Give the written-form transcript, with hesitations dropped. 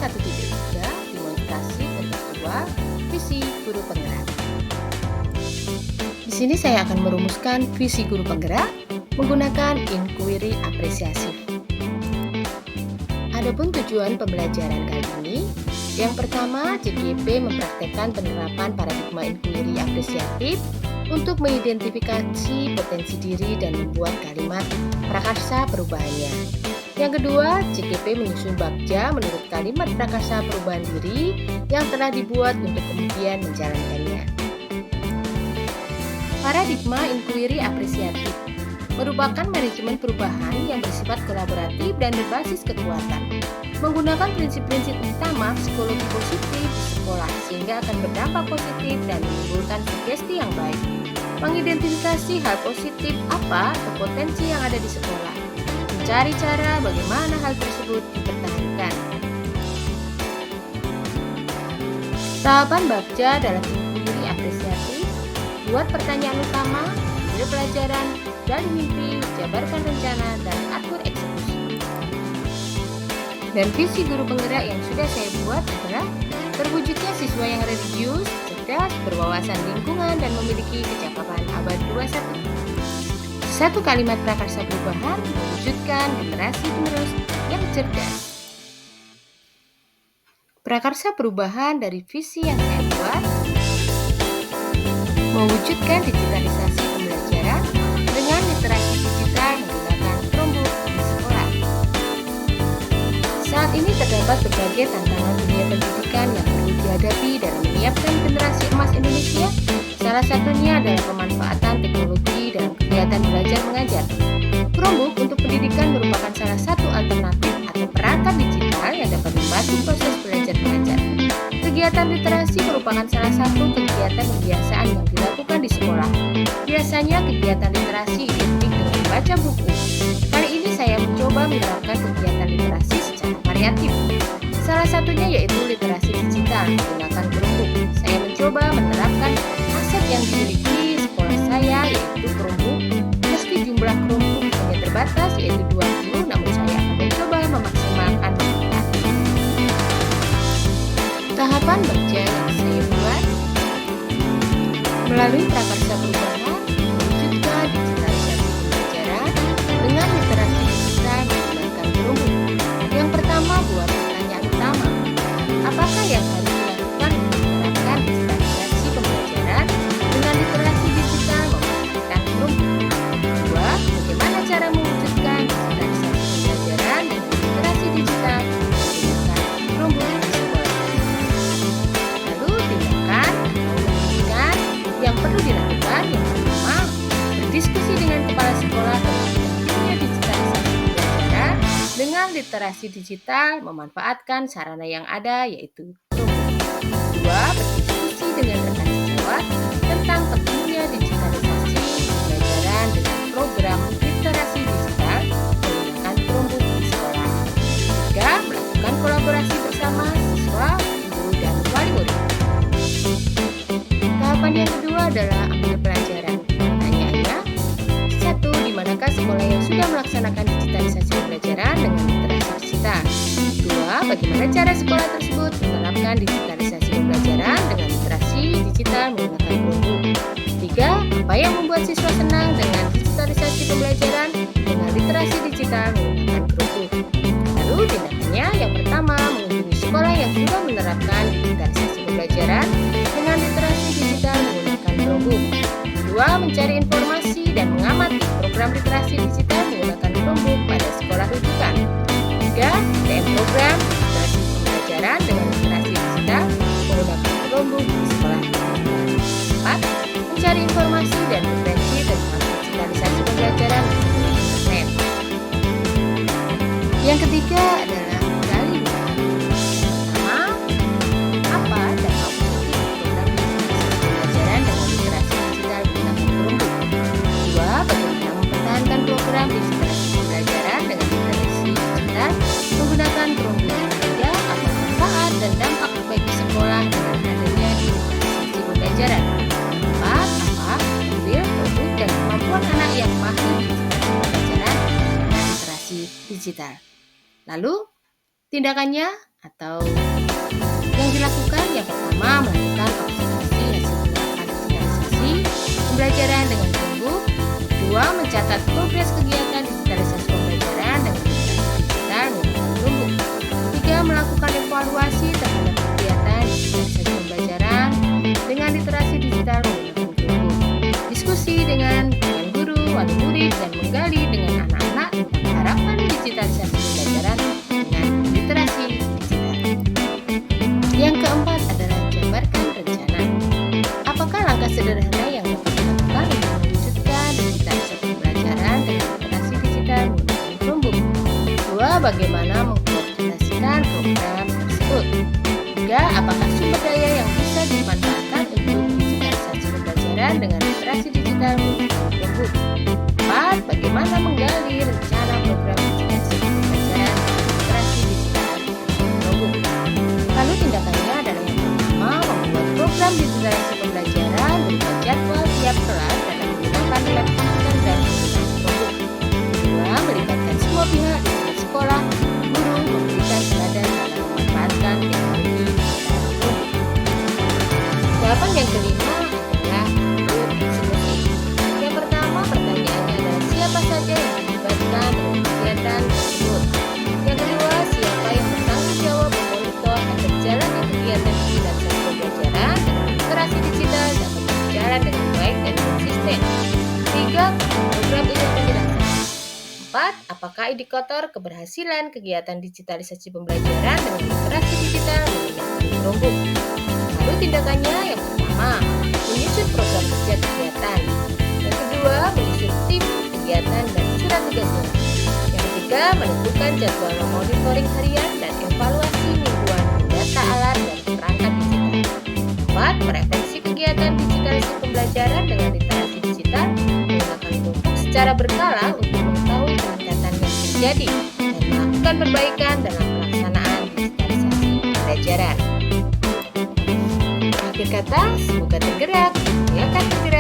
1.3 Demonstrasi bentuk sebuah visi guru penggerak. Di sini saya akan merumuskan visi guru penggerak menggunakan inquiry apresiasi. Adapun tujuan pembelajaran kali ini, yang pertama, JGP mempraktekkan penerapan paradigma inquiry apresiatif untuk mengidentifikasi potensi diri dan membuat kalimat prakarsa perubahannya. Yang kedua, JGP menyusun bagja menurut kalimat prakarsa perubahan diri yang telah dibuat untuk kemudian menjalankannya. Paradigma inquiry apresiatif merupakan manajemen perubahan yang bersifat kolaboratif dan berbasis kekuatan, menggunakan prinsip-prinsip utama psikologi positif di sekolah sehingga akan berdampak positif dan menimbulkan sugesti yang baik. Mengidentifikasi hal positif apa atau potensi yang ada di sekolah, mencari cara bagaimana hal tersebut dipertahankan. Tahapan bagja dalam inquiry apresiatif: buat pertanyaan utama, ide pelajaran, gali mimpi, jabarkan rencana, dan atur eksekusi. Dan visi guru penggerak yang sudah saya buat adalah terwujudnya siswa yang religius, cerdas, berwawasan lingkungan, dan memiliki kecakapan abad 21. Satu kalimat prakarsa perubahan mewujudkan generasi penerus yang cerdas. Prakarsa perubahan dari visi yang saya buat: mewujudkan digitalisasi pembelajaran dengan literasi digital menggunakan Chromebook di sekolah. Saat ini terdapat berbagai tantangan dunia pendidikan yang perlu dihadapi dalam menyiapkan generasi emas Indonesia. Salah satunya adalah pemanfaatan teknologi dalam kegiatan belajar mengajar. Chromebook untuk pendidikan merupakan salah satu alternatif atau perangkat digital yang dapat membantu proses belajar mengajar. Kegiatan literasi merupakan salah satu kegiatan kebiasaan yang dilakukan di sekolah. Biasanya kegiatan literasi identik dengan membaca buku. Kali ini saya mencoba menerapkan kegiatan literasi secara variatif. Salah satunya yaitu literasi digital menggunakan Chromebook. Saya mencoba menerapkan aset yang dimiliki sekolah saya, yaitu Chromebook. Meski jumlah Chromebook hanya terbatas yaitu 20, namun saya akan mencoba memaksimalkan manfaatnya. Tahapan bagja yang saya buat: melalui prakarsa perubahan, mewujudkan digitalisasi pembelajaran dengan literasi digital menggunakan Chromebook. Yang pertama, buat pertanyaan utama: apakah yang harus dilakukan untuk menerapkan digitalisasi pembelajaran dengan literasi digital menggunakan Chromebook? Kedua, bagaimana cara mewujudkan digitalisasi pembelajaran dengan literasi digital menggunakan Chromebook di sekolah? Lalu tindakan atau pendidikan yang perlu dilakukan: yang pertama, berdiskusi dengan kepala sekolah tentang pentingnya digitalisasi pembelajaran dengan literasi digital memanfaatkan sarana yang ada yaitu Chromebook. Kedua, berdiskusi dengan rekan sejawat tentang pentingnya digitalisasi pembelajaran dengan program literasi digital menggunakan Chromebook di sekolah. Tiga, melakukan kolaborasi bersama siswa, guru, dan wali murid. Tahapan yang kedua adalah ambil pelajaran. Pertanyaannya: 1. Di manakah sekolah yang sudah melaksanakan digitalisasi pembelajaran dengan literasi digital? 2. Bagaimana cara sekolah tersebut menerapkan digitalisasi pembelajaran dengan literasi digital menggunakan Chromebook? 3. Apa yang membuat siswa senang dengan digitalisasi pembelajaran dengan literasi digital menggunakan Chromebook? Lalu tindakannya: yang pertama, mengunjungi sekolah yang sudah menerapkan digitalisasi pembelajaran dengan literasi digital menggunakan Chromebook. Kedua, mencari informasi dan mengamati program literasi digital menggunakan Chromebook pada sekolah rujukan. Tiga, DM program literasi pembelajaran dengan literasi digital menggunakan Chromebook di sekolah rujukan. 4. Mencari informasi dan referensi tentang digitalisasi pembelajaran di internet. Yang ketiga adalah gali mimpi. Pertama, apa dampak positif program digitalisasi pembelajaran dengan literasi digital menggunakan Chromebook? Kedua, bagaimana mempertahankan program digitalisasi pembelajaran dengan literasi digital menggunakan Chromebook? Ketiga, apa manfaat dan dampak bagi sekolah dengan adanya digitalisasi pembelajaran? Empat, apa skill, produk, dan kemampuan anak yang mahir digitalisasi pembelajaran dengan literasi digital? Lalu, tindakannya atau yang dilakukan yang pertama melakukan observasi hasil penerapan digitalisasi pembelajaran dengan Chromebook, kedua mencatat progres kegiatan digitalisasi pembelajaran dengan literasi digital menggunakan Chromebook, ketiga melakukan evaluasi terhadap kegiatan digitalisasi pembelajaran dengan literasi digital menggunakan Chromebook, diskusi dengan guru, wali murid, dan menggali dengan anak-anak tentang harapan digitalisasi pembelajaran dengan literasi digital. Yang keempat adalah jabarkan rencana. Apakah langkah sederhana yang dapat dilakukan untuk mewujudkan digitalisasi pembelajaran dengan literasi digital menggunakan Chromebook? Dua, bagaimana mengkoordinasikan program tersebut? Tiga, apakah sumber daya yang bisa dimanfaatkan untuk digitalisasi pembelajaran dengan literasi digital menggunakan Chromebook? Empat, bagaimana menggali rencana program digitalisasi pembelajaran dengan literasi digital menggunakan Chromebook? Lalu tindakannya adalah yang pertama, membuat program digitalisasi pembelajaran berupa jadwal tiap kelas dengan menggunakan lab komputer dan menggunakan Chromebook. Kedua, melibatkan semua pihak di tingkat sekolah, guru, memberikan teladan dalam memanfaatkan teknologi digital Chromebook. Jawaban yang kelima adalah berdiskusi. Yang pertama, pertanyaannya adalah siapa saja yang dilibatkan dalam kegiatan tersebut. Yang kedua, siapa yang bertanggung jawab memonitor agar jalannya kegiatan digitalisasi pembelajaran dengan literasi digital dapat berjalan dengan baik dan konsisten. Tiga, program ini penjelasan. Empat, apakah indikator keberhasilan kegiatan digitalisasi pembelajaran dengan literasi digital menggunakan Chromebook? Lalu tindakannya yang pertama, menyusun program kerja kegiatan. Yang kedua, menyusun tim kegiatan dan surat tugasnya. Yang ketiga, menentukan jadwal monitoring harian dan evaluasi mingguan data alat dan perangkat digital. Empat, merefleksi kegiatan digitalisasi pembelajaran dengan literasi digital menggunakan Chromebook secara berkala untuk mengetahui peningkatan yang terjadi dan melakukan perbaikan dalam pelaksanaan digitalisasi pembelajaran. Akhir kata, semoga tergerak, silakan bergerak.